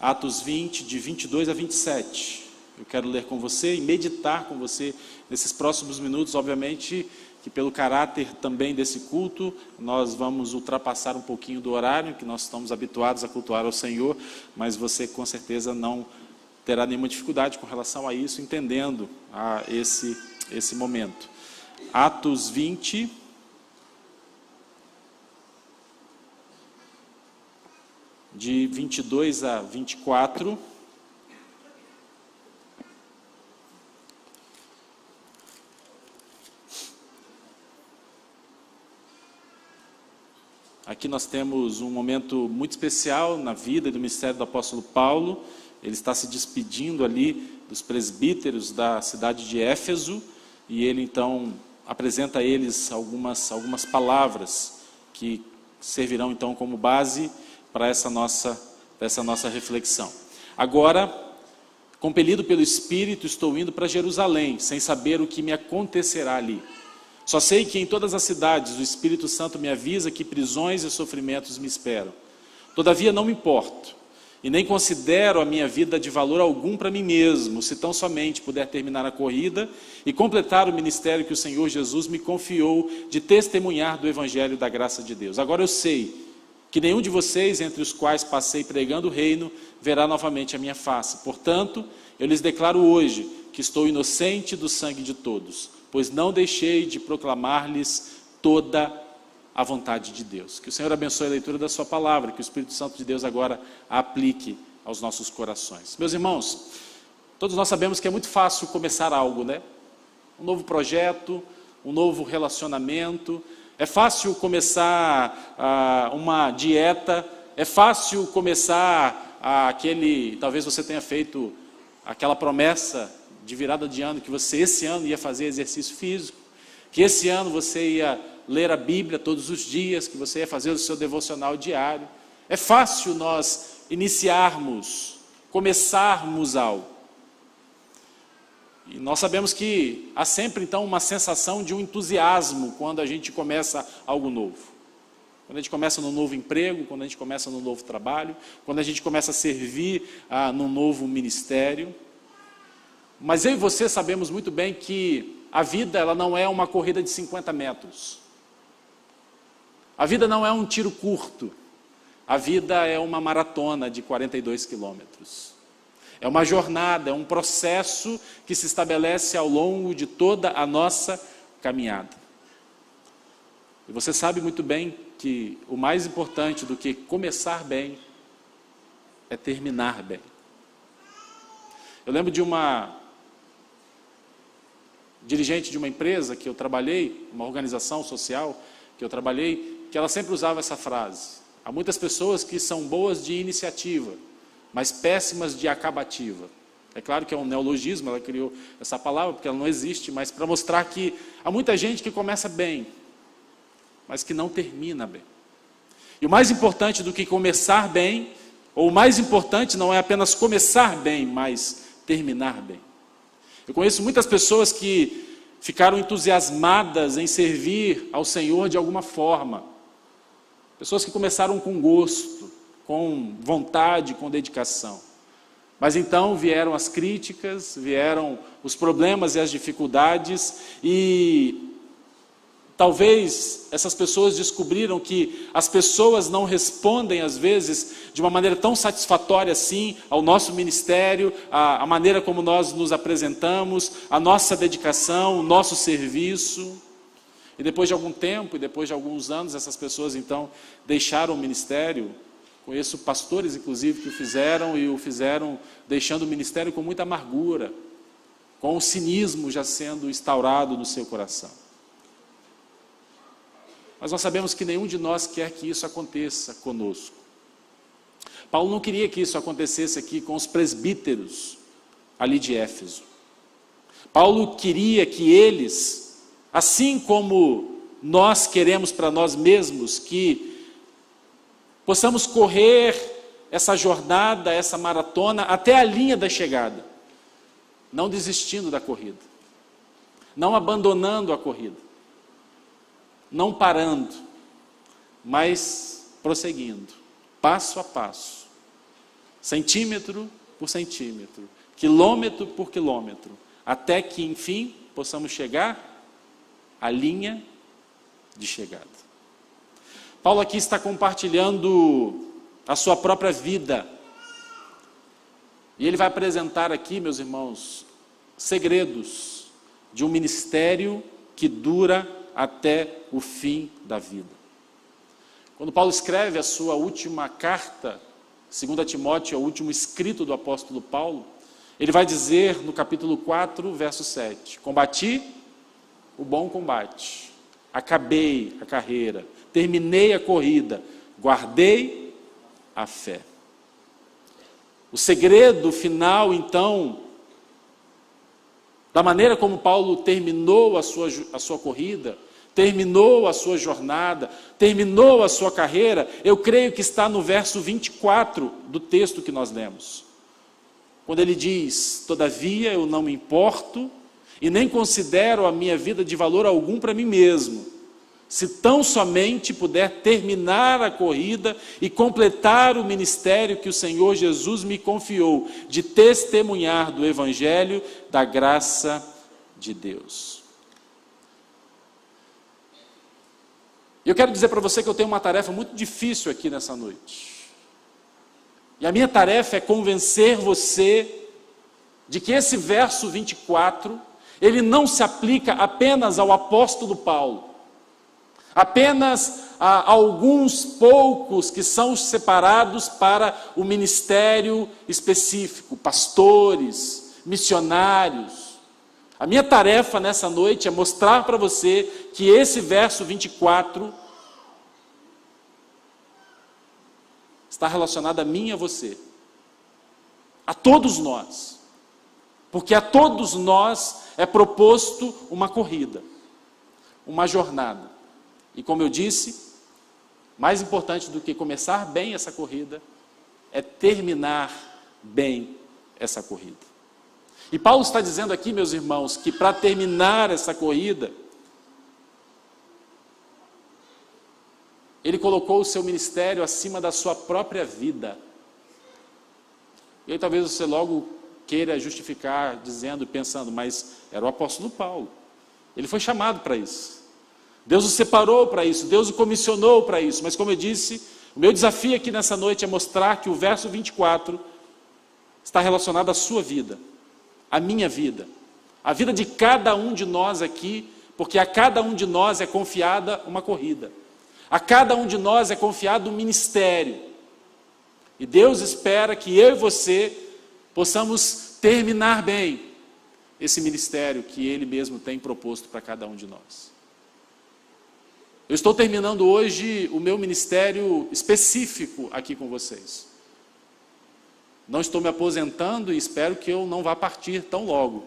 Atos 20, de 22 a 27. Eu quero ler com você e meditar com você nesses próximos minutos. Obviamente que pelo caráter também desse culto, nós vamos ultrapassar um pouquinho do horário que nós estamos habituados a cultuar ao Senhor, mas você com certeza não terá nenhuma dificuldade com relação a isso, entendendo esse momento. Atos 20, de 22 a 24. Aqui nós temos um momento muito especial na vida e do ministério do apóstolo Paulo. Ele está se despedindo ali dos presbíteros da cidade de Éfeso, e ele então apresenta a eles algumas palavras que servirão então como base para essa nossa reflexão. Agora, compelido pelo Espírito, estou indo para Jerusalém, sem saber o que me acontecerá ali. Só sei que em todas as cidades o Espírito Santo me avisa que prisões e sofrimentos me esperam. Todavia não me importo, e nem considero a minha vida de valor algum para mim mesmo, se tão somente puder terminar a corrida e completar o ministério que o Senhor Jesus me confiou de testemunhar do Evangelho da graça de Deus. Agora eu sei que nenhum de vocês, entre os quais passei pregando o reino, verá novamente a minha face. Portanto, eu lhes declaro hoje que estou inocente do sangue de todos, pois não deixei de proclamar-lhes toda a vontade de Deus. Que o Senhor abençoe a leitura da sua palavra, que o Espírito Santo de Deus agora a aplique aos nossos corações. Meus irmãos, todos nós sabemos que é muito fácil começar algo, né? Um novo projeto, um novo relacionamento. É fácil começar uma dieta, é fácil começar talvez você tenha feito aquela promessa de virada de ano, que você esse ano ia fazer exercício físico, que esse ano você ia ler a Bíblia todos os dias, que você ia fazer o seu devocional diário. É fácil nós começarmos algo. E nós sabemos que há sempre então uma sensação de um entusiasmo quando a gente começa algo novo. Quando a gente começa num novo emprego, quando a gente começa num novo trabalho, quando a gente começa a servir num novo ministério. Mas eu e você sabemos muito bem que a vida ela não é uma corrida de 50 metros. A vida não é um tiro curto. A vida é uma maratona de 42 quilômetros. É uma jornada, é um processo que se estabelece ao longo de toda a nossa caminhada. E você sabe muito bem que o mais importante do que começar bem é terminar bem. Eu lembro de uma dirigente de uma empresa que eu trabalhei, uma organização social que eu trabalhei, que ela sempre usava essa frase: há muitas pessoas que são boas de iniciativa, mas péssimas de acabativa. É claro que é um neologismo, ela criou essa palavra porque ela não existe, mas para mostrar que há muita gente que começa bem, mas que não termina bem. E o mais importante do que começar bem, ou o mais importante não é apenas começar bem, mas terminar bem. Eu conheço muitas pessoas que ficaram entusiasmadas em servir ao Senhor de alguma forma. Pessoas que começaram com gosto, com vontade, com dedicação. Mas então vieram as críticas, vieram os problemas e as dificuldades, e talvez essas pessoas descobriram que as pessoas não respondem às vezes de uma maneira tão satisfatória assim ao nosso ministério, a maneira como nós nos apresentamos, a nossa dedicação, o nosso serviço. E depois de algum tempo, e depois de alguns anos, essas pessoas então deixaram o ministério. Conheço pastores inclusive que o fizeram deixando o ministério com muita amargura, com o cinismo já sendo instaurado no seu coração. Mas nós sabemos que nenhum de nós quer que isso aconteça conosco. Paulo não queria que isso acontecesse aqui com os presbíteros ali de Éfeso. Paulo queria que eles, assim como nós queremos para nós mesmos, que possamos correr essa jornada, essa maratona até a linha da chegada, não desistindo da corrida, não abandonando a corrida, não parando, mas prosseguindo, passo a passo, centímetro por centímetro, quilômetro por quilômetro, até que, enfim, possamos chegar à linha de chegada. Paulo aqui está compartilhando a sua própria vida. E ele vai apresentar aqui, meus irmãos, segredos de um ministério que dura até o fim da vida. Quando Paulo escreve a sua última carta, 2 Timóteo, é o último escrito do apóstolo Paulo, ele vai dizer no capítulo 4, verso 7, combati o bom combate, acabei a carreira, terminei a corrida, guardei a fé. O segredo final, então, da maneira como Paulo terminou a sua corrida, terminou a sua jornada, terminou a sua carreira, eu creio que está no verso 24 do texto que nós lemos. Quando ele diz, todavia eu não me importo e nem considero a minha vida de valor algum para mim mesmo, se tão somente puder terminar a corrida e completar o ministério que o Senhor Jesus me confiou, de testemunhar do Evangelho da graça de Deus. Eu quero dizer para você que eu tenho uma tarefa muito difícil aqui nessa noite. E a minha tarefa é convencer você de que esse verso 24, ele não se aplica apenas ao apóstolo Paulo, apenas a alguns poucos que são separados para o ministério específico, pastores, missionários. A minha tarefa nessa noite é mostrar para você que esse verso 24 está relacionado a mim e a você, a todos nós, porque a todos nós é proposto uma corrida, uma jornada. E como eu disse, mais importante do que começar bem essa corrida, é terminar bem essa corrida. E Paulo está dizendo aqui, meus irmãos, que para terminar essa corrida, ele colocou o seu ministério acima da sua própria vida. E aí talvez você logo queira justificar, dizendo, pensando, mas era o apóstolo Paulo. Ele foi chamado para isso. Deus o separou para isso, Deus o comissionou para isso. Mas como eu disse, o meu desafio aqui nessa noite é mostrar que o verso 24 está relacionado à sua vida, à minha vida, à vida de cada um de nós aqui, porque a cada um de nós é confiada uma corrida. A cada um de nós é confiado um ministério. E Deus espera que eu e você possamos terminar bem esse ministério que Ele mesmo tem proposto para cada um de nós. Eu estou terminando hoje o meu ministério específico aqui com vocês. Não estou me aposentando e espero que eu não vá partir tão logo.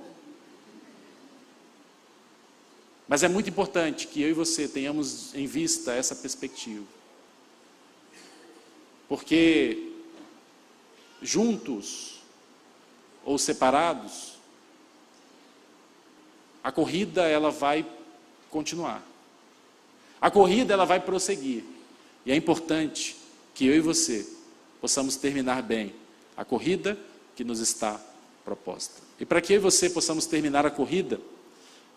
Mas é muito importante que eu e você tenhamos em vista essa perspectiva. Porque juntos ou separados, a corrida ela vai continuar. A corrida ela vai prosseguir. E é importante que eu e você possamos terminar bem a corrida que nos está proposta. E para que eu e você possamos terminar a corrida,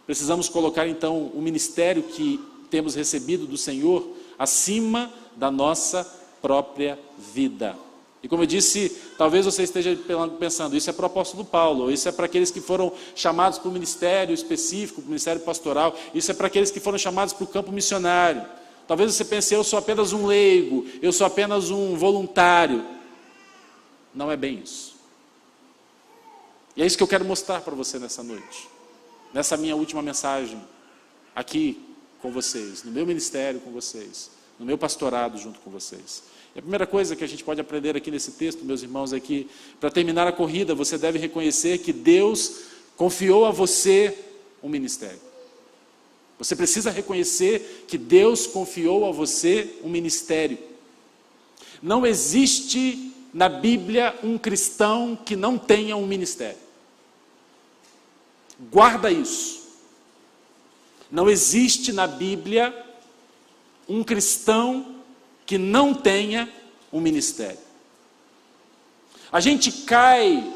precisamos colocar então o ministério que temos recebido do Senhor acima da nossa própria vida. E como eu disse, talvez você esteja pensando, isso é para o apóstolo Paulo, isso é para aqueles que foram chamados para o ministério específico, para o ministério pastoral, isso é para aqueles que foram chamados para o campo missionário. Talvez você pense, eu sou apenas um leigo, eu sou apenas um voluntário. Não é bem isso. E é isso que eu quero mostrar para você nessa noite, nessa minha última mensagem, aqui com vocês, no meu ministério com vocês, no meu pastorado junto com vocês. E a primeira coisa que a gente pode aprender aqui nesse texto, meus irmãos, é que para terminar a corrida, você deve reconhecer que Deus confiou a você um ministério. Você precisa reconhecer que Deus confiou a você um ministério. Não existe na Bíblia um cristão que não tenha um ministério. Guarda isso. Não existe na Bíblia um cristão que não tenha um ministério. A gente cai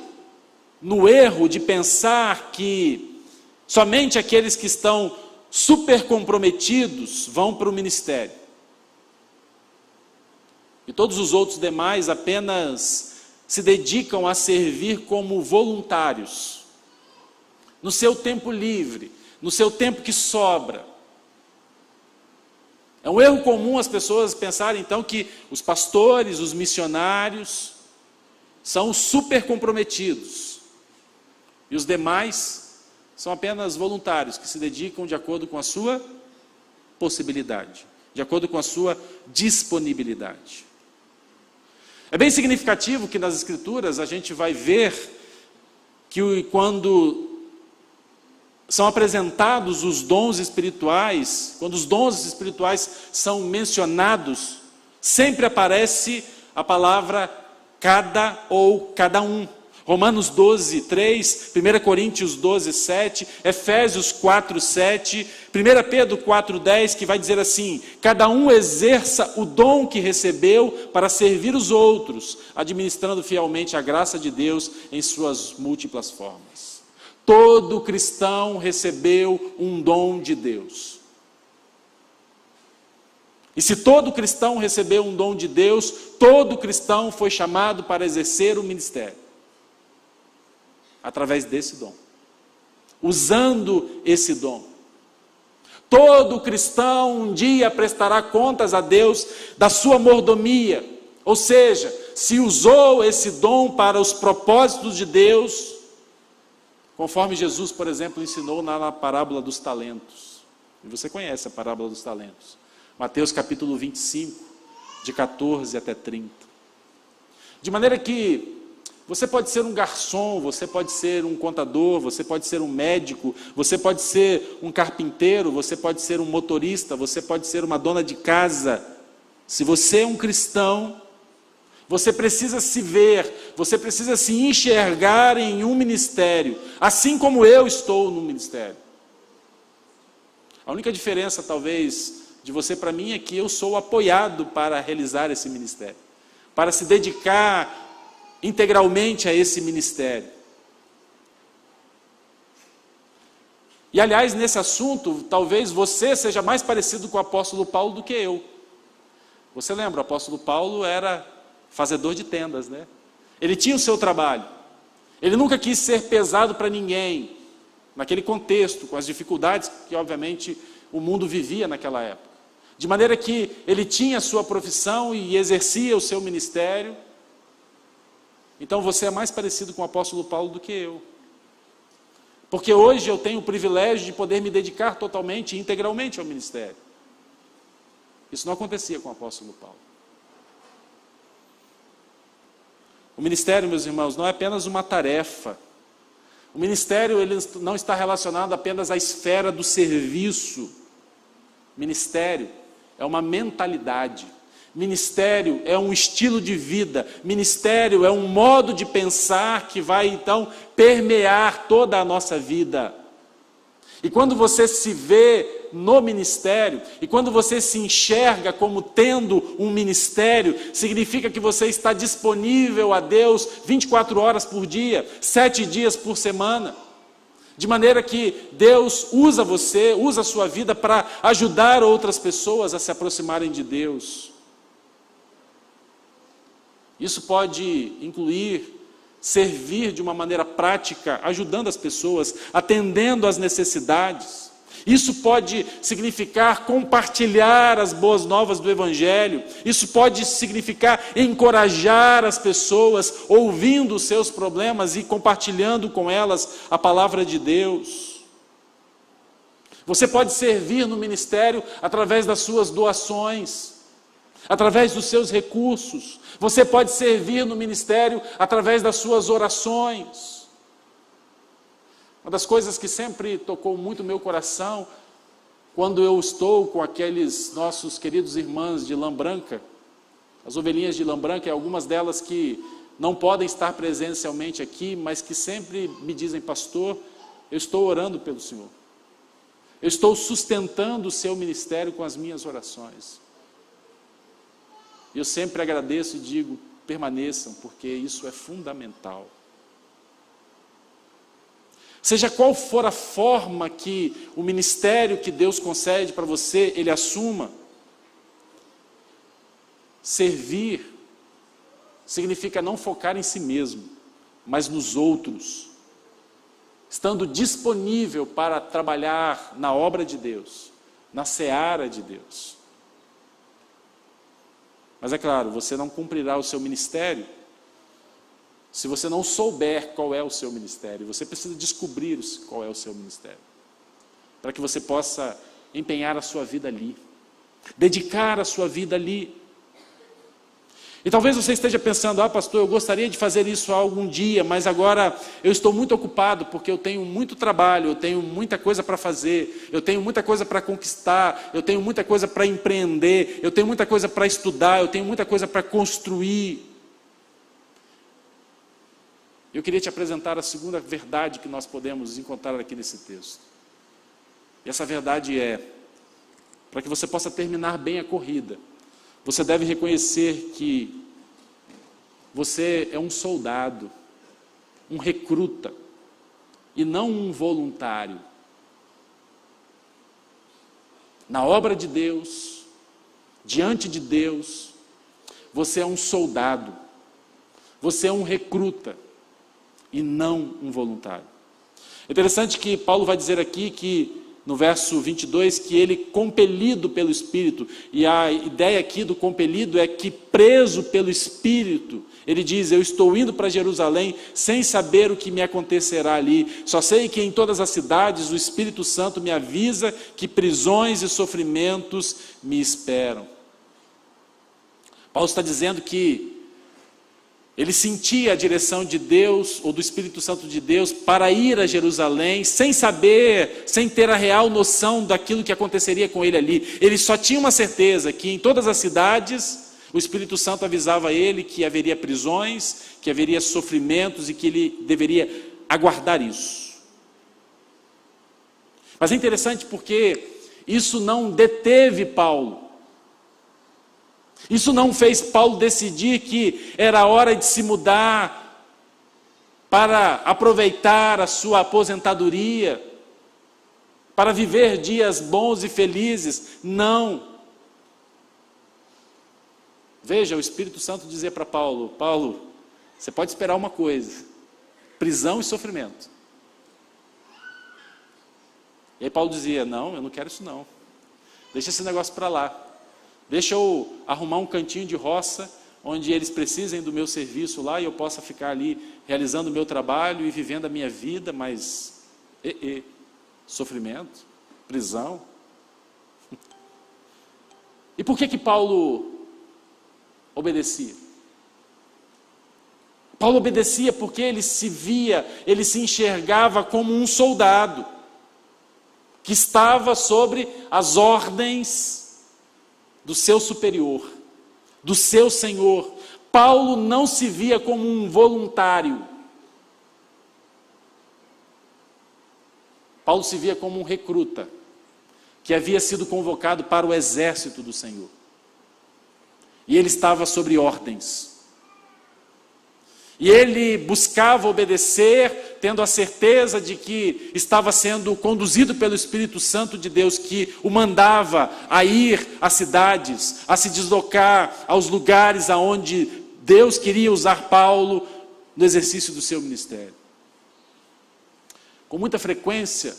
no erro de pensar que somente aqueles que estão super comprometidos vão para o ministério. E todos os outros demais apenas se dedicam a servir como voluntários, no seu tempo livre, no seu tempo que sobra. É um erro comum as pessoas pensarem então que os pastores, os missionários, são super comprometidos. E os demais são apenas voluntários, que se dedicam de acordo com a sua possibilidade, de acordo com a sua disponibilidade. É bem significativo que nas Escrituras a gente vai ver que quando são apresentados os dons espirituais, quando os dons espirituais são mencionados, sempre aparece a palavra cada ou cada um. Romanos 12, 3, 1 Coríntios 12, 7, Efésios 4, 7, 1 Pedro 4, 10, que vai dizer assim: cada um exerça o dom que recebeu para servir os outros, administrando fielmente a graça de Deus em suas múltiplas formas. Todo cristão recebeu um dom de Deus. E se todo cristão recebeu um dom de Deus, todo cristão foi chamado para exercer o ministério. Através desse dom. Usando esse dom. Todo cristão um dia prestará contas a Deus da sua mordomia. Ou seja, se usou esse dom para os propósitos de Deus, conforme Jesus, por exemplo, ensinou na parábola dos talentos. E você conhece a parábola dos talentos. Mateus capítulo 25, de 14 até 30. De maneira que você pode ser um garçom, você pode ser um contador, você pode ser um médico, você pode ser um carpinteiro, você pode ser um motorista, você pode ser uma dona de casa. Se você é um cristão, você precisa se ver, você precisa se enxergar em um ministério, assim como eu estou no ministério. A única diferença, talvez, de você para mim é que eu sou apoiado para realizar esse ministério, para se dedicar integralmente a esse ministério. E aliás, nesse assunto, talvez você seja mais parecido com o apóstolo Paulo do que eu. Você lembra, o apóstolo Paulo era fazedor de tendas, né? Ele tinha o seu trabalho. Ele nunca quis ser pesado para ninguém, naquele contexto, com as dificuldades que obviamente o mundo vivia naquela época. De maneira que ele tinha a sua profissão e exercia o seu ministério. Então você é mais parecido com o apóstolo Paulo do que eu. Porque hoje eu tenho o privilégio de poder me dedicar totalmente e integralmente ao ministério. Isso não acontecia com o apóstolo Paulo. O ministério, meus irmãos, não é apenas uma tarefa. O ministério ele não está relacionado apenas à esfera do serviço. Ministério é uma mentalidade. Ministério é um estilo de vida, ministério é um modo de pensar que vai então permear toda a nossa vida. E quando você se vê no ministério, e quando você se enxerga como tendo um ministério, significa que você está disponível a Deus 24 horas por dia, 7 dias por semana. De maneira que Deus usa você, usa a sua vida para ajudar outras pessoas a se aproximarem de Deus. Isso pode incluir servir de uma maneira prática, ajudando as pessoas, atendendo às necessidades. Isso pode significar compartilhar as boas novas do Evangelho. Isso pode significar encorajar as pessoas, ouvindo os seus problemas e compartilhando com elas a palavra de Deus. Você pode servir no ministério através das suas doações, através dos seus recursos. Você pode servir no ministério através das suas orações. Uma das coisas que sempre tocou muito o meu coração, quando eu estou com aqueles nossos queridos irmãos de lã branca, as ovelhinhas de lã branca, e algumas delas que não podem estar presencialmente aqui, mas que sempre me dizem: pastor, eu estou orando pelo Senhor. Eu estou sustentando o seu ministério com as minhas orações. Eu sempre agradeço e digo: permaneçam, porque isso é fundamental. Seja qual for a forma que o ministério que Deus concede para você, ele assuma, servir significa não focar em si mesmo, mas nos outros, estando disponível para trabalhar na obra de Deus, na seara de Deus. Mas é claro, você não cumprirá o seu ministério se você não souber qual é o seu ministério. Você precisa descobrir qual é o seu ministério, para que você possa empenhar a sua vida ali, dedicar a sua vida ali. E talvez você esteja pensando, pastor, eu gostaria de fazer isso algum dia, mas agora eu estou muito ocupado, porque eu tenho muito trabalho, eu tenho muita coisa para fazer, eu tenho muita coisa para conquistar, eu tenho muita coisa para empreender, eu tenho muita coisa para estudar, eu tenho muita coisa para construir. Eu queria te apresentar a segunda verdade que nós podemos encontrar aqui nesse texto. E essa verdade é, para que você possa terminar bem a corrida, você deve reconhecer que você é um soldado, um recruta, e não um voluntário. Na obra de Deus, diante de Deus, você é um soldado, você é um recruta, e não um voluntário. É interessante que Paulo vai dizer aqui que, no verso 22, que ele compelido pelo Espírito, e a ideia aqui do compelido é que preso pelo Espírito, ele diz, eu estou indo para Jerusalém sem saber o que me acontecerá ali, só sei que em todas as cidades o Espírito Santo me avisa que prisões e sofrimentos me esperam. Paulo está dizendo que ele sentia a direção de Deus, ou do Espírito Santo de Deus, para ir a Jerusalém, sem saber, sem ter a real noção daquilo que aconteceria com ele ali. Ele só tinha uma certeza, que em todas as cidades, o Espírito Santo avisava ele que haveria prisões, que haveria sofrimentos e que ele deveria aguardar isso. Mas é interessante porque isso não deteve Paulo. Isso não fez Paulo decidir que era hora de se mudar para aproveitar a sua aposentadoria, para viver dias bons e felizes. Não. Veja, o Espírito Santo dizia para Paulo, Paulo, você pode esperar uma coisa, prisão e sofrimento. E aí Paulo dizia, não, eu não quero isso não. Deixa esse negócio para lá. Deixa eu arrumar um cantinho de roça, onde eles precisem do meu serviço lá, e eu possa ficar ali, realizando o meu trabalho e vivendo a minha vida, mas, sofrimento, prisão. E por que Paulo obedecia? Paulo obedecia porque ele se via, ele se enxergava como um soldado, que estava sobre as ordens do seu superior, do seu Senhor. Paulo não se via como um voluntário. Paulo se via como um recruta, que havia sido convocado para o exército do Senhor. E ele estava sobre ordens. E ele buscava obedecer, tendo a certeza de que estava sendo conduzido pelo Espírito Santo de Deus, que o mandava a ir às cidades, a se deslocar aos lugares aonde Deus queria usar Paulo no exercício do seu ministério. Com muita frequência,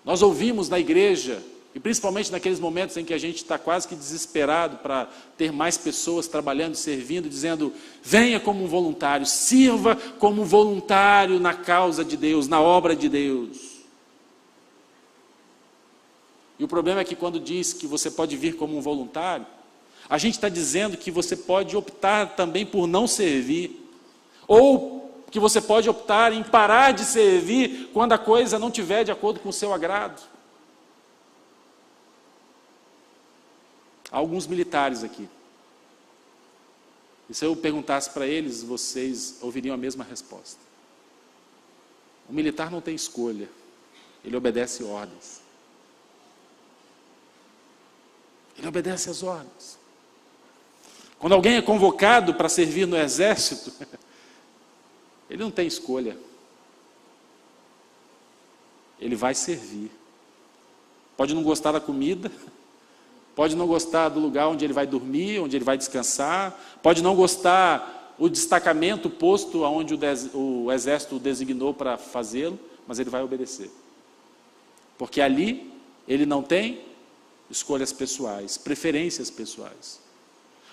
nós ouvimos na igreja, e principalmente naqueles momentos em que a gente está quase que desesperado para ter mais pessoas trabalhando, servindo, dizendo, venha como um voluntário, sirva como um voluntário na causa de Deus, na obra de Deus. E o problema é que quando diz que você pode vir como um voluntário, a gente está dizendo que você pode optar também por não servir, ou que você pode optar em parar de servir quando a coisa não estiver de acordo com o seu agrado. Há alguns militares aqui. E se eu perguntasse para eles, vocês ouviriam a mesma resposta. O militar não tem escolha. Ele obedece ordens. Ele obedece às ordens. Quando alguém é convocado para servir no exército, ele não tem escolha. Ele vai servir. Pode não gostar da comida, pode não gostar do lugar onde ele vai dormir, onde ele vai descansar, pode não gostar o destacamento, o posto aonde o exército o designou para fazê-lo, mas ele vai obedecer. Porque ali ele não tem escolhas pessoais, preferências pessoais.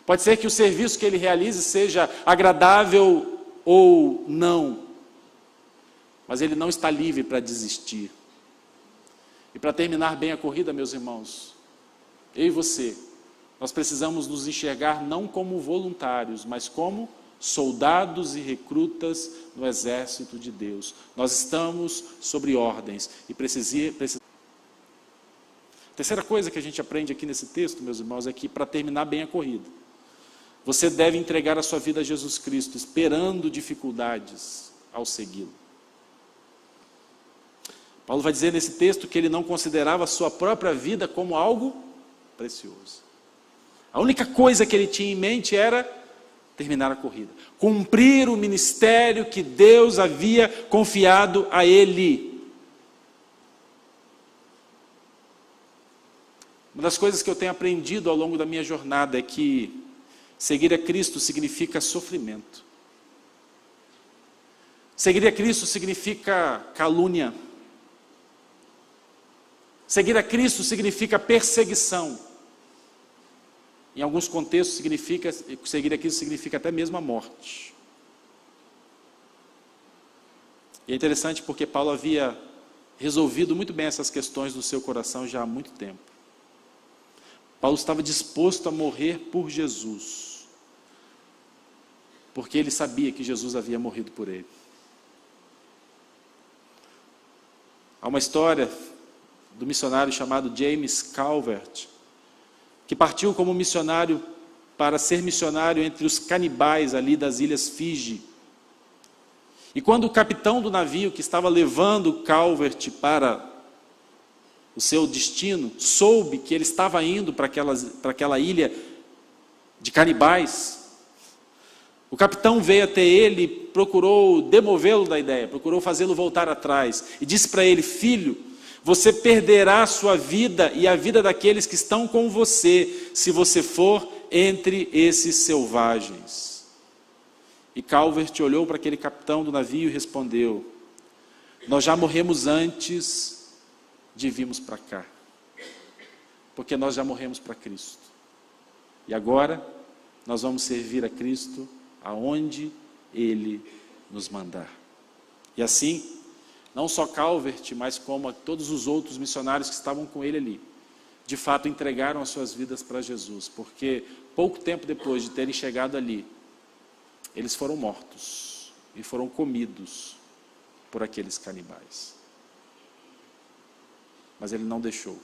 Pode ser que o serviço que ele realize seja agradável ou não, mas ele não está livre para desistir. E para terminar bem a corrida, meus irmãos, eu e você, nós precisamos nos enxergar não como voluntários, mas como soldados e recrutas no exército de Deus. Nós estamos sobre ordens e precisamos. Terceira coisa que a gente aprende aqui nesse texto, meus irmãos, é que para terminar bem a corrida, você deve entregar a sua vida a Jesus Cristo, esperando dificuldades ao segui-lo. Paulo vai dizer nesse texto que ele não considerava a sua própria vida como algo precioso. A única coisa que ele tinha em mente era terminar a corrida, cumprir o ministério que Deus havia confiado a ele. Uma das coisas que eu tenho aprendido ao longo da minha jornada é que seguir a Cristo significa sofrimento. Seguir a Cristo significa calúnia. Seguir a Cristo significa perseguição. Em alguns contextos, seguir a Cristo significa até mesmo a morte. E é interessante porque Paulo havia resolvido muito bem essas questões no seu coração já há muito tempo. Paulo estava disposto a morrer por Jesus, porque ele sabia que Jesus havia morrido por ele. Há uma história do missionário chamado James Calvert, que partiu como missionário para ser missionário entre os canibais ali das ilhas Fiji. E quando o capitão do navio que estava levando Calvert para o seu destino, soube que ele estava indo para aquela ilha de canibais, o capitão veio até ele e procurou demovê-lo da ideia, procurou fazê-lo voltar atrás, e disse para ele: filho, você perderá a sua vida e a vida daqueles que estão com você, se você for entre esses selvagens. E Calvert olhou para aquele capitão do navio e respondeu: nós já morremos antes de virmos para cá, porque nós já morremos para Cristo. E agora nós vamos servir a Cristo aonde Ele nos mandar. E assim, não só Calvert, mas como todos os outros missionários que estavam com ele ali, de fato entregaram as suas vidas para Jesus, porque pouco tempo depois de terem chegado ali, eles foram mortos e foram comidos por aqueles canibais. Mas ele não deixou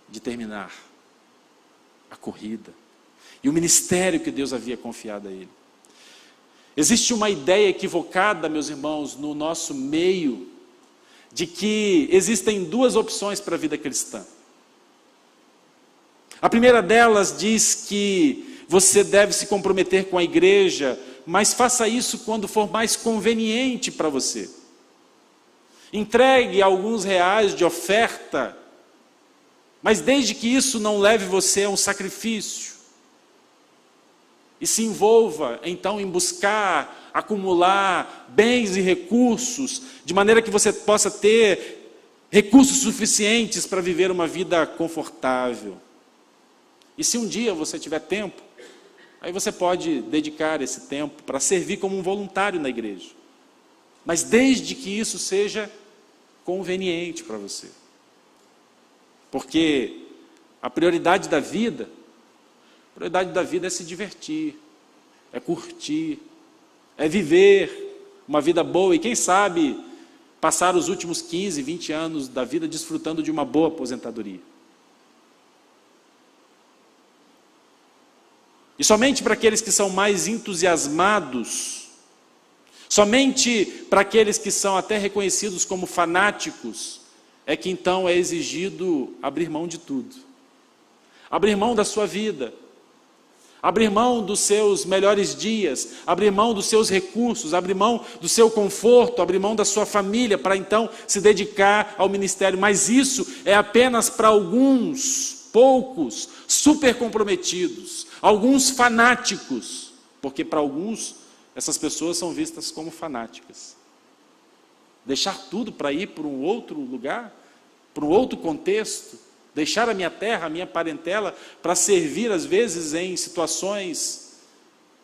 de terminar a corrida e o ministério que Deus havia confiado a ele. Existe uma ideia equivocada, meus irmãos, no nosso meio, de que existem duas opções para a vida cristã. A primeira delas diz que você deve se comprometer com a igreja, mas faça isso quando for mais conveniente para você. Entregue alguns reais de oferta, mas desde que isso não leve você a um sacrifício. E se envolva, então, em buscar, acumular bens e recursos, de maneira que você possa ter recursos suficientes para viver uma vida confortável. E se um dia você tiver tempo, aí você pode dedicar esse tempo para servir como um voluntário na igreja. Mas desde que isso seja conveniente para você. Porque a prioridade da vida é se divertir, é curtir, é viver uma vida boa e quem sabe passar os últimos 15, 20 anos da vida desfrutando de uma boa aposentadoria. E somente para aqueles que são mais entusiasmados, somente para aqueles que são até reconhecidos como fanáticos, é que então é exigido abrir mão de tudo. Abrir mão da sua vida, abrir mão dos seus melhores dias, abrir mão dos seus recursos, abrir mão do seu conforto, abrir mão da sua família, para então se dedicar ao ministério. Mas isso é apenas para alguns, poucos, super comprometidos, alguns fanáticos, porque para alguns essas pessoas são vistas como fanáticas. Deixar tudo para ir para um outro lugar, para um outro contexto, deixar a minha terra, a minha parentela, para servir às vezes em situações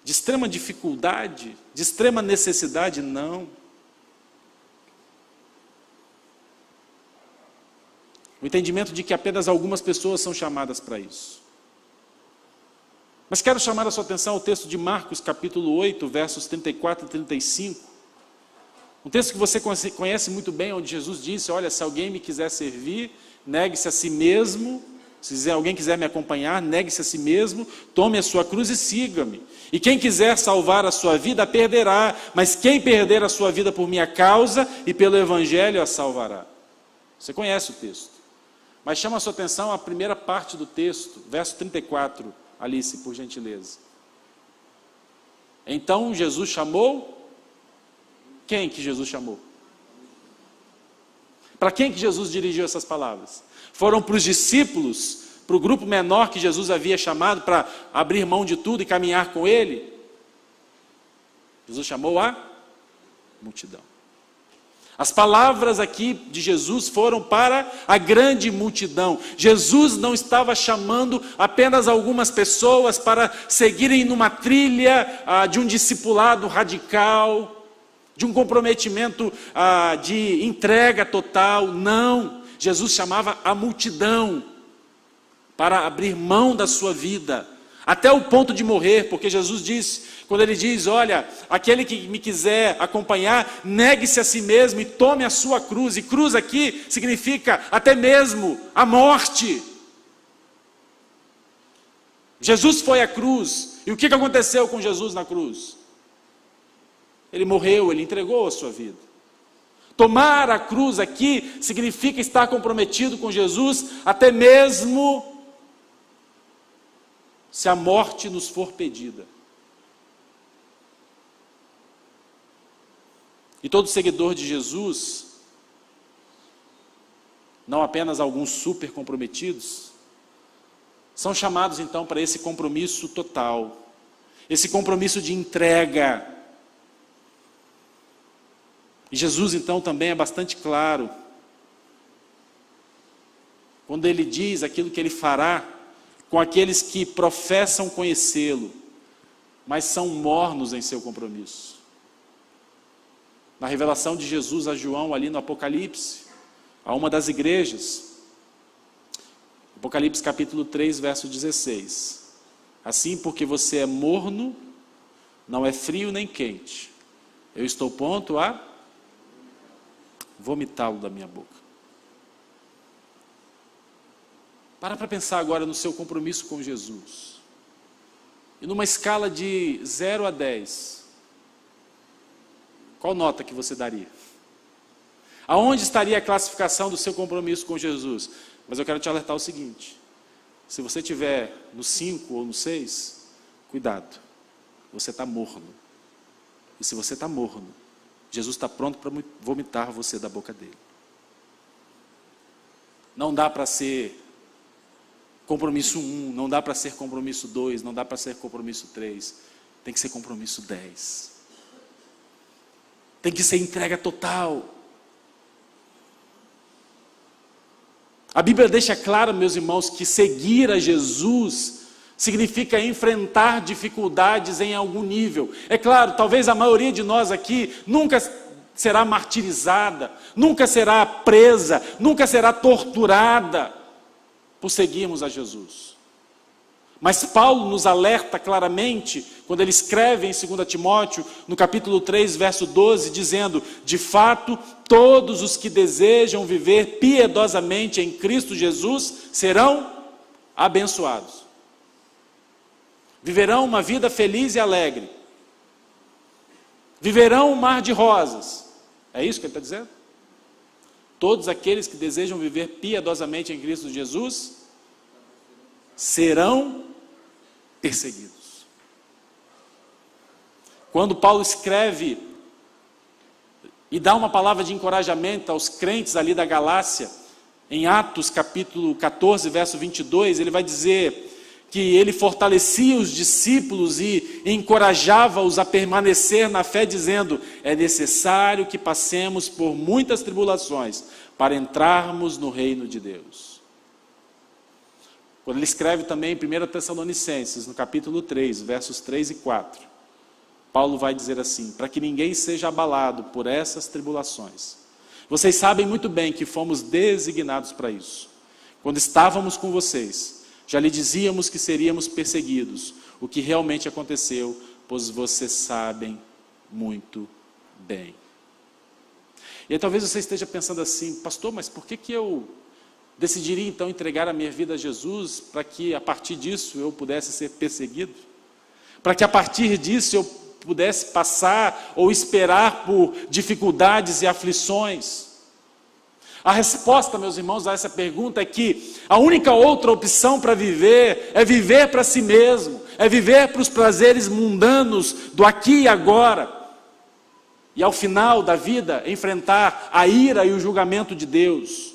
de extrema dificuldade, de extrema necessidade, não. O entendimento de que apenas algumas pessoas são chamadas para isso. Mas quero chamar a sua atenção ao texto de Marcos, capítulo 8, versos 34 e 35. Um texto que você conhece muito bem, onde Jesus disse: olha, se alguém me quiser servir, negue-se a si mesmo. Se alguém quiser me acompanhar, negue-se a si mesmo, tome a sua cruz e siga-me. E quem quiser salvar a sua vida, a perderá. Mas quem perder a sua vida por minha causa e pelo Evangelho, a salvará. Você conhece o texto. Mas chama a sua atenção a primeira parte do texto, verso 34, Alice, por gentileza. Então Jesus chamou... Quem que Jesus chamou? Para quem que Jesus dirigiu essas palavras? Foram para os discípulos, para o grupo menor que Jesus havia chamado para abrir mão de tudo e caminhar com ele? Jesus chamou a multidão. As palavras aqui de Jesus foram para a grande multidão. Jesus não estava chamando apenas algumas pessoas para seguirem numa trilha de um discipulado radical, de um comprometimento de entrega total. Não, Jesus chamava a multidão para abrir mão da sua vida, até o ponto de morrer, porque Jesus disse, quando ele diz, olha, aquele que me quiser acompanhar, negue-se a si mesmo e tome a sua cruz. E cruz aqui significa até mesmo a morte. Jesus foi à cruz, e o que aconteceu com Jesus na cruz? Ele morreu, ele entregou a sua vida. Tomar a cruz aqui significa estar comprometido com Jesus, até mesmo se a morte nos for pedida. E todo seguidor de Jesus, não apenas alguns super comprometidos, são chamados então para esse compromisso total, esse compromisso de entrega. E Jesus então também é bastante claro, quando ele diz aquilo que ele fará com aqueles que professam conhecê-lo, mas são mornos em seu compromisso. Na revelação de Jesus a João, ali no Apocalipse, a uma das igrejas, Apocalipse capítulo 3, verso 16. Assim, porque você é morno, não é frio nem quente, eu estou pronto a vomitá-lo da minha boca. Para pensar agora no seu compromisso com Jesus. E numa escala de 0 a 10, qual nota que você daria? Aonde estaria a classificação do seu compromisso com Jesus? Mas eu quero te alertar o seguinte: se você estiver no 5 ou no 6, cuidado, você está morno. E se você está morno, Jesus está pronto para vomitar você da boca dele. Não dá para ser compromisso 1, não dá para ser compromisso 2, não dá para ser compromisso 3. Tem que ser compromisso 10. Tem que ser entrega total. A Bíblia deixa claro, meus irmãos, que seguir a Jesus significa enfrentar dificuldades em algum nível. É claro, talvez a maioria de nós aqui nunca será martirizada, nunca será presa, nunca será torturada por seguirmos a Jesus. Mas Paulo nos alerta claramente, quando ele escreve em 2 Timóteo, no capítulo 3, verso 12, dizendo: de fato, todos os que desejam viver piedosamente em Cristo Jesus serão abençoados. Viverão uma vida feliz e alegre. Viverão um mar de rosas. É isso que ele está dizendo? Todos aqueles que desejam viver piedosamente em Cristo Jesus serão perseguidos. Quando Paulo escreve e dá uma palavra de encorajamento aos crentes ali da Galácia, em Atos capítulo 14, verso 22, ele vai dizer que ele fortalecia os discípulos e encorajava-os a permanecer na fé, dizendo: é necessário que passemos por muitas tribulações para entrarmos no reino de Deus. Quando ele escreve também em 1 Tessalonicenses, no capítulo 3, versos 3 e 4, Paulo vai dizer assim: para que ninguém seja abalado por essas tribulações. Vocês sabem muito bem que fomos designados para isso. Quando estávamos com vocês, já lhe dizíamos que seríamos perseguidos, o que realmente aconteceu, pois vocês sabem muito bem. E aí talvez você esteja pensando assim: pastor, mas por que eu decidiria então entregar a minha vida a Jesus para que a partir disso eu pudesse ser perseguido? Para que a partir disso eu pudesse passar ou esperar por dificuldades e aflições? A resposta, meus irmãos, a essa pergunta é que a única outra opção para viver é viver para si mesmo, é viver para os prazeres mundanos do aqui e agora, e ao final da vida enfrentar a ira e o julgamento de Deus.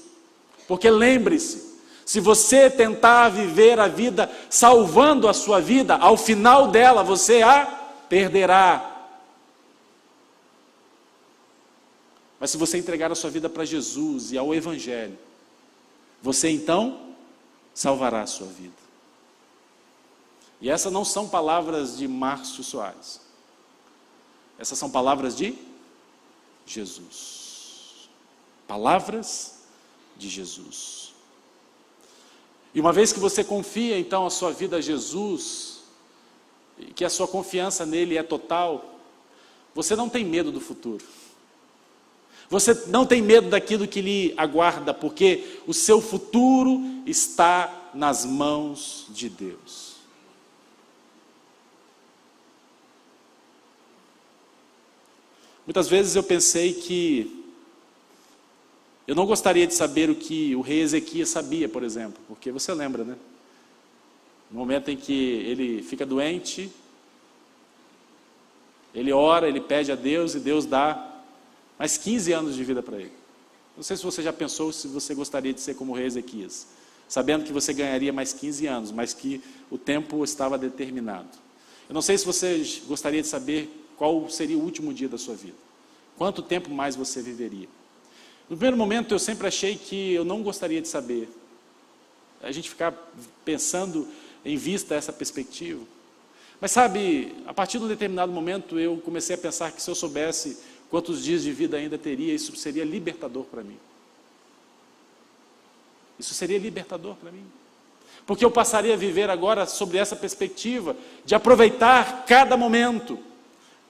Porque lembre-se, se você tentar viver a vida salvando a sua vida, ao final dela você a perderá. Mas se você entregar a sua vida para Jesus e ao Evangelho, você então salvará a sua vida. E essas não são palavras de Márcio Soares. Essas são palavras de Jesus. Palavras de Jesus. E uma vez que você confia então a sua vida a Jesus, e que a sua confiança nele é total, você não tem medo do futuro. Você não tem medo daquilo que lhe aguarda, porque o seu futuro está nas mãos de Deus. Muitas vezes eu pensei que eu não gostaria de saber o que o rei Ezequias sabia, por exemplo, porque você lembra, né? No momento em que ele fica doente, ele ora, ele pede a Deus e Deus dá mais 15 anos de vida para ele. Não sei se você já pensou se você gostaria de ser como o rei Ezequias, sabendo que você ganharia mais 15 anos, mas que o tempo estava determinado. Eu não sei se você gostaria de saber qual seria o último dia da sua vida, quanto tempo mais você viveria. No primeiro momento eu sempre achei que eu não gostaria de saber. A gente ficar pensando em vista a essa perspectiva. Mas sabe, a partir de um determinado momento eu comecei a pensar que se eu soubesse quantos dias de vida ainda teria, isso seria libertador para mim. Isso seria libertador para mim. Porque eu passaria a viver agora sobre essa perspectiva de aproveitar cada momento,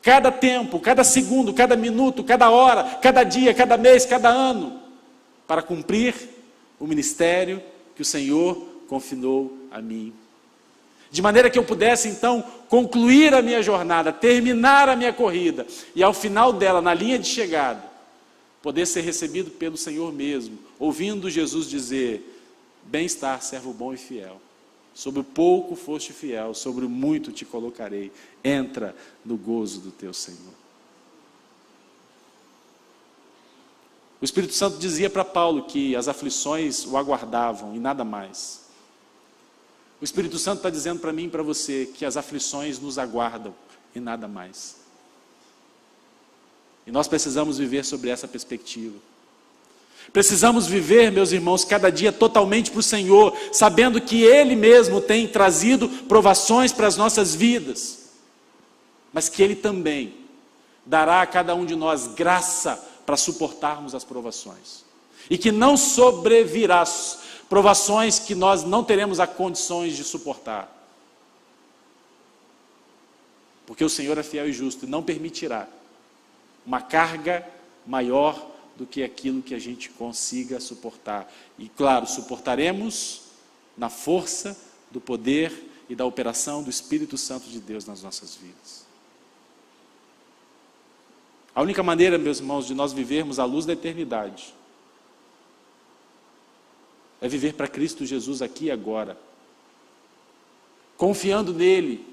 cada tempo, cada segundo, cada minuto, cada hora, cada dia, cada mês, cada ano, para cumprir o ministério que o Senhor confiou a mim. De maneira que eu pudesse então concluir a minha jornada, terminar a minha corrida e ao final dela, na linha de chegada, poder ser recebido pelo Senhor mesmo, ouvindo Jesus dizer: bem-estar, servo bom e fiel. Sobre o pouco foste fiel, sobre o muito te colocarei. Entra no gozo do teu Senhor. O Espírito Santo dizia para Paulo que as aflições o aguardavam e nada mais. O Espírito Santo está dizendo para mim e para você que as aflições nos aguardam e nada mais. E nós precisamos viver sobre essa perspectiva. Precisamos viver, meus irmãos, cada dia totalmente para o Senhor, sabendo que Ele mesmo tem trazido provações para as nossas vidas, mas que Ele também dará a cada um de nós graça para suportarmos as provações. E que não sobrevirá provações que nós não teremos as condições de suportar. Porque o Senhor é fiel e justo e não permitirá uma carga maior do que aquilo que a gente consiga suportar. E claro, suportaremos na força do poder e da operação do Espírito Santo de Deus nas nossas vidas. A única maneira, meus irmãos, de nós vivermos à luz da eternidade é viver para Cristo Jesus aqui e agora, confiando nele,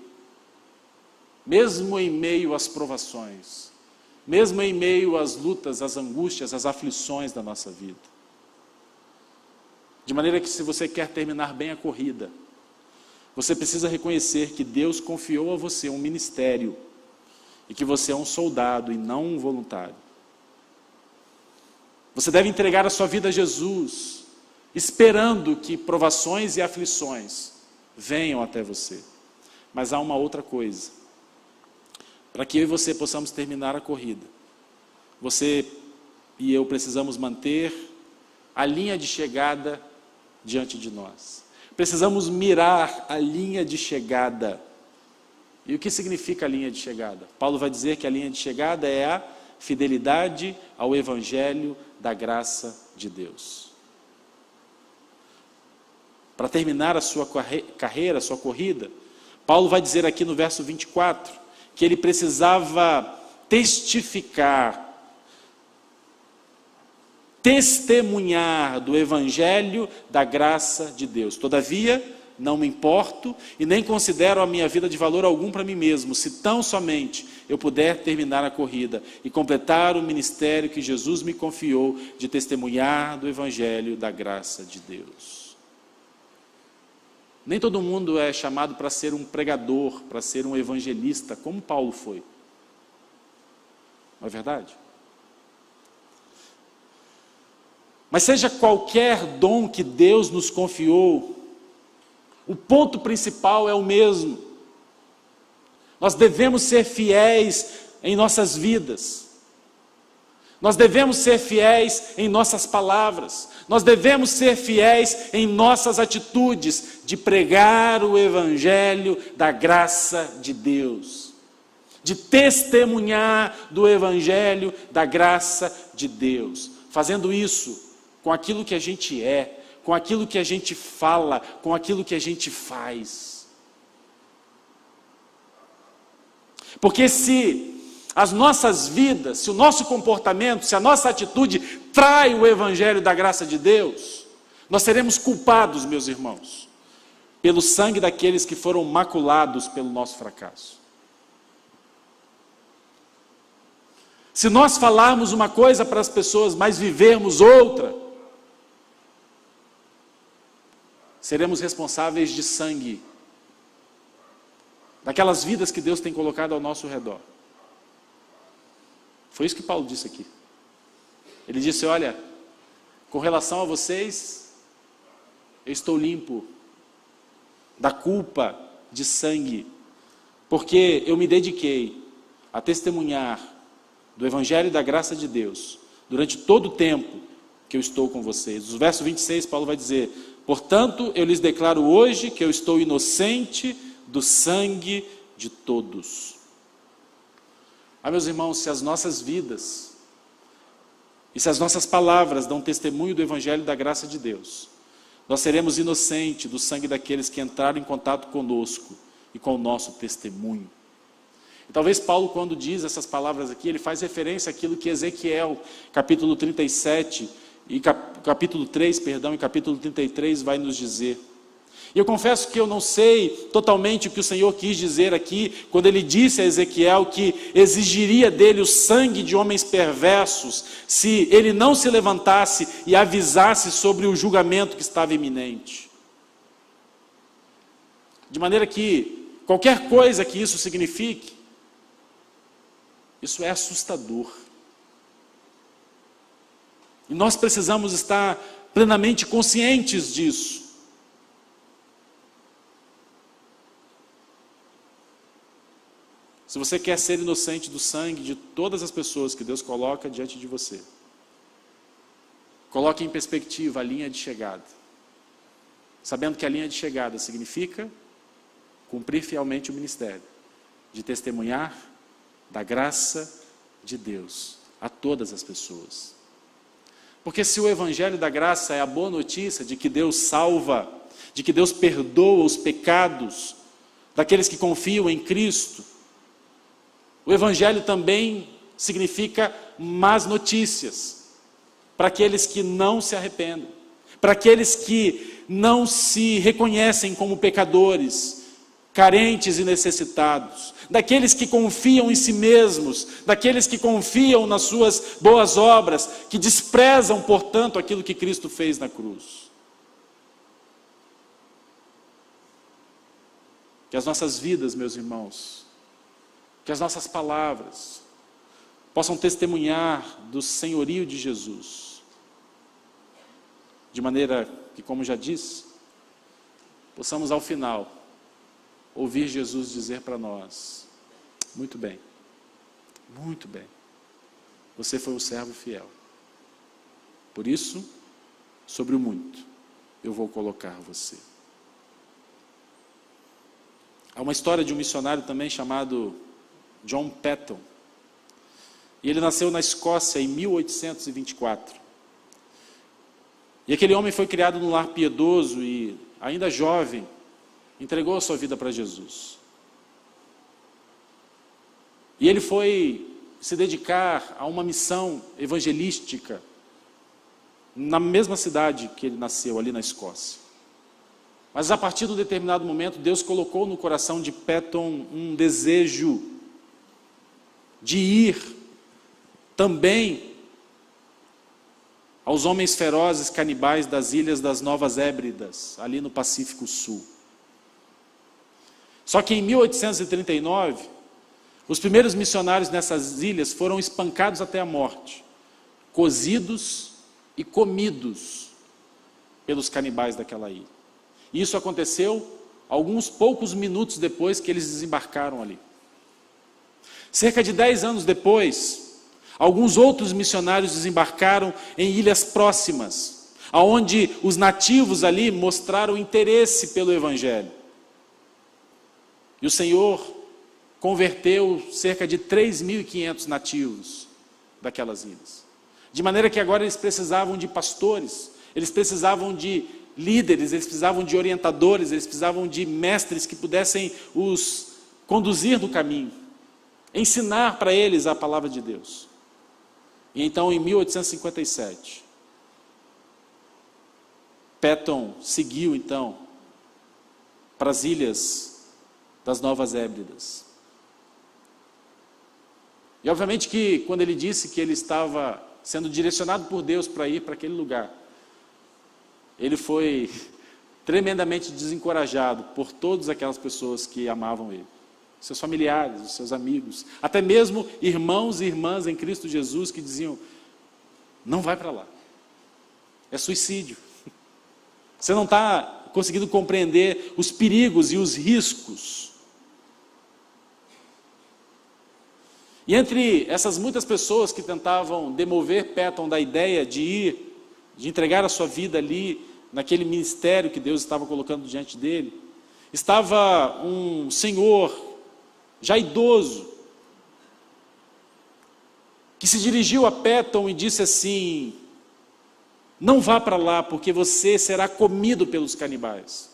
mesmo em meio às provações, mesmo em meio às lutas, às angústias, às aflições da nossa vida. De maneira que, se você quer terminar bem a corrida, você precisa reconhecer que Deus confiou a você um ministério e que você é um soldado e não um voluntário. Você deve entregar a sua vida a Jesus, esperando que provações e aflições venham até você. Mas há uma outra coisa. Para que eu e você possamos terminar a corrida, você e eu precisamos manter a linha de chegada diante de nós. Precisamos mirar a linha de chegada. E o que significa a linha de chegada? Paulo vai dizer que a linha de chegada é a fidelidade ao Evangelho da graça de Deus. Para terminar a sua carreira, a sua corrida, Paulo vai dizer aqui no verso 24, que ele precisava testificar, testemunhar do Evangelho da graça de Deus. Todavia, não me importo e nem considero a minha vida de valor algum para mim mesmo, se tão somente eu puder terminar a corrida e completar o ministério que Jesus me confiou de testemunhar do Evangelho da graça de Deus. Nem todo mundo é chamado para ser um pregador, para ser um evangelista, como Paulo foi. Não é verdade? Mas seja qualquer dom que Deus nos confiou, o ponto principal é o mesmo. Nós devemos ser fiéis em nossas vidas. Nós devemos ser fiéis em nossas palavras. Nós devemos ser fiéis em nossas atitudes de pregar o Evangelho da graça de Deus. De testemunhar do Evangelho da graça de Deus. Fazendo isso com aquilo que a gente é, com aquilo que a gente fala, com aquilo que a gente faz. Porque se as nossas vidas, se o nosso comportamento, se a nossa atitude trai o Evangelho da graça de Deus, nós seremos culpados, meus irmãos, pelo sangue daqueles que foram maculados pelo nosso fracasso. Se nós falarmos uma coisa para as pessoas, mas vivermos outra, seremos responsáveis de sangue, daquelas vidas que Deus tem colocado ao nosso redor. Foi isso que Paulo disse aqui. Ele disse, olha, com relação a vocês, eu estou limpo da culpa de sangue, porque eu me dediquei a testemunhar do Evangelho da graça de Deus, durante todo o tempo que eu estou com vocês. No verso 26, Paulo vai dizer, portanto, eu lhes declaro hoje que eu estou inocente do sangue de todos. Meus irmãos, se as nossas vidas e se as nossas palavras dão testemunho do Evangelho da graça de Deus, nós seremos inocentes do sangue daqueles que entraram em contato conosco e com o nosso testemunho. E talvez Paulo, quando diz essas palavras aqui, ele faz referência àquilo que Ezequiel, capítulo 37, e capítulo 3, perdão, e capítulo 33 vai nos dizer. E eu confesso que eu não sei totalmente o que o Senhor quis dizer aqui, quando ele disse a Ezequiel que exigiria dele o sangue de homens perversos, se ele não se levantasse e avisasse sobre o julgamento que estava iminente. De maneira que, qualquer coisa que isso signifique, isso é assustador. E nós precisamos estar plenamente conscientes disso. Se você quer ser inocente do sangue de todas as pessoas que Deus coloca diante de você, coloque em perspectiva a linha de chegada, sabendo que a linha de chegada significa cumprir fielmente o ministério de testemunhar da graça de Deus a todas as pessoas. Porque se o Evangelho da graça é a boa notícia de que Deus salva, de que Deus perdoa os pecados daqueles que confiam em Cristo, o Evangelho também significa más notícias para aqueles que não se arrependem, para aqueles que não se reconhecem como pecadores, carentes e necessitados, daqueles que confiam em si mesmos, daqueles que confiam nas suas boas obras, que desprezam, portanto, aquilo que Cristo fez na cruz. Que as nossas vidas, meus irmãos, que as nossas palavras possam testemunhar do senhorio de Jesus, de maneira que, como já disse, possamos ao final ouvir Jesus dizer para nós: muito bem, você foi um servo fiel, por isso, sobre o muito, eu vou colocar você. Há uma história de um missionário também chamado John Paton, e ele nasceu na Escócia em 1824. E aquele homem foi criado num lar piedoso e, ainda jovem, entregou a sua vida para Jesus. E ele foi se dedicar a uma missão evangelística na mesma cidade que ele nasceu, ali na Escócia. Mas a partir de um determinado momento, Deus colocou no coração de Paton um desejo de ir também aos homens ferozes canibais das ilhas das Novas Hébridas, ali no Pacífico Sul. Só que em 1839, os primeiros missionários nessas ilhas foram espancados até a morte, cozidos e comidos pelos canibais daquela ilha. E isso aconteceu alguns poucos minutos depois que eles desembarcaram ali. Cerca de 10 anos depois, alguns outros missionários desembarcaram em ilhas próximas, aonde os nativos ali mostraram interesse pelo Evangelho. E o Senhor converteu cerca de 3.500 nativos daquelas ilhas. De maneira que agora eles precisavam de pastores, eles precisavam de líderes, eles precisavam de orientadores, eles precisavam de mestres que pudessem os conduzir no caminho, ensinar para eles a palavra de Deus. E então, em 1857, Paton seguiu então para as ilhas das Novas Hébridas. E obviamente que quando ele disse que ele estava sendo direcionado por Deus para ir para aquele lugar, ele foi tremendamente desencorajado por todas aquelas pessoas que amavam ele. Seus familiares, os seus amigos, até mesmo irmãos e irmãs em Cristo Jesus que diziam: não vai para lá, é suicídio. Você não está conseguindo compreender os perigos e os riscos. E entre essas muitas pessoas que tentavam demover Paton da ideia de ir, de entregar a sua vida ali, naquele ministério que Deus estava colocando diante dele, estava um senhor já idoso, que se dirigiu a Paton e disse assim: não vá para lá, porque você será comido pelos canibais.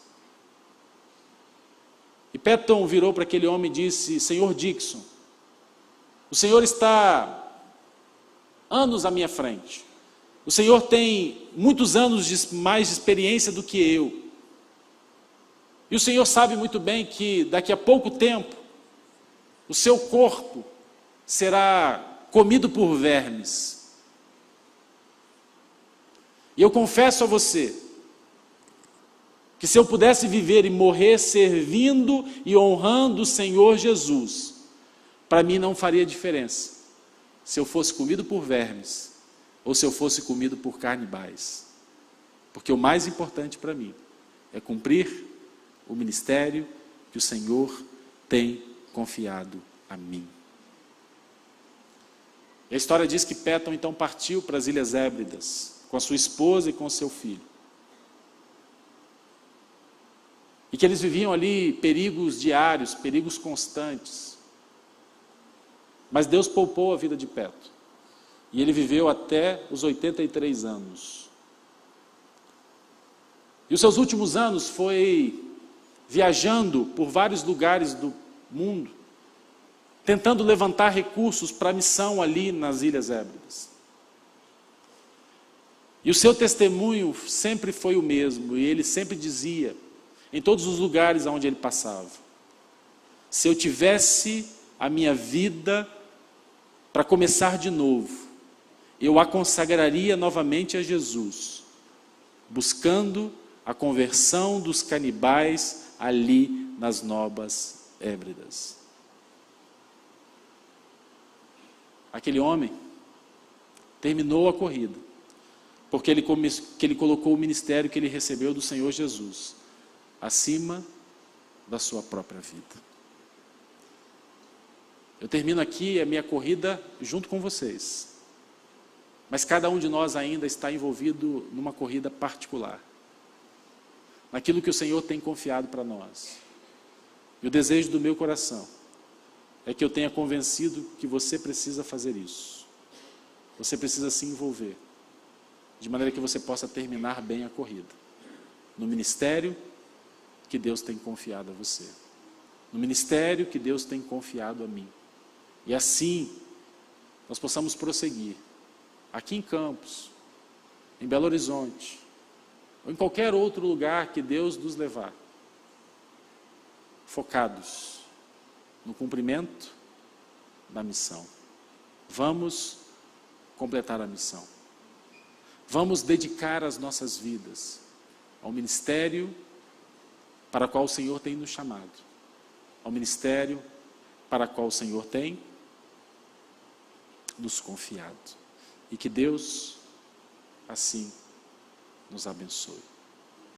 E Paton virou para aquele homem e disse: Senhor Dixon, o Senhor está anos à minha frente. O Senhor tem muitos anos mais de experiência do que eu. E o Senhor sabe muito bem que daqui a pouco tempo, o seu corpo será comido por vermes. E eu confesso a você, que se eu pudesse viver e morrer servindo e honrando o Senhor Jesus, para mim não faria diferença se eu fosse comido por vermes ou se eu fosse comido por canibais. Porque o mais importante para mim é cumprir o ministério que o Senhor tem confiado a mim. E a história diz que Paton então partiu para as Ilhas Hébridas com a sua esposa e com o seu filho. E que eles viviam ali perigos diários, perigos constantes. Mas Deus poupou a vida de Paton. E ele viveu até os 83 anos. E os seus últimos anos foi viajando por vários lugares do mundo, tentando levantar recursos para a missão ali nas Ilhas Hébridas. E o seu testemunho sempre foi o mesmo, e ele sempre dizia, em todos os lugares onde ele passava: se eu tivesse a minha vida para começar de novo, eu a consagraria novamente a Jesus, buscando a conversão dos canibais ali nas Nobres Hébridas. Aquele homem terminou a corrida, porque ele colocou o ministério que ele recebeu do Senhor Jesus acima da sua própria vida. Eu termino aqui a minha corrida junto com vocês, mas cada um de nós ainda está envolvido numa corrida particular, naquilo que o Senhor tem confiado para nós. E o desejo do meu coração é que eu tenha convencido que você precisa fazer isso. Você precisa se envolver, de maneira que você possa terminar bem a corrida, no ministério que Deus tem confiado a você, no ministério que Deus tem confiado a mim. E assim, nós possamos prosseguir, aqui em Campos, em Belo Horizonte, ou em qualquer outro lugar que Deus nos levar, focados no cumprimento da missão. Vamos completar a missão. Vamos dedicar as nossas vidas ao ministério para o qual o Senhor tem nos chamado, ao ministério para o qual o Senhor tem nos confiado. E que Deus assim nos abençoe.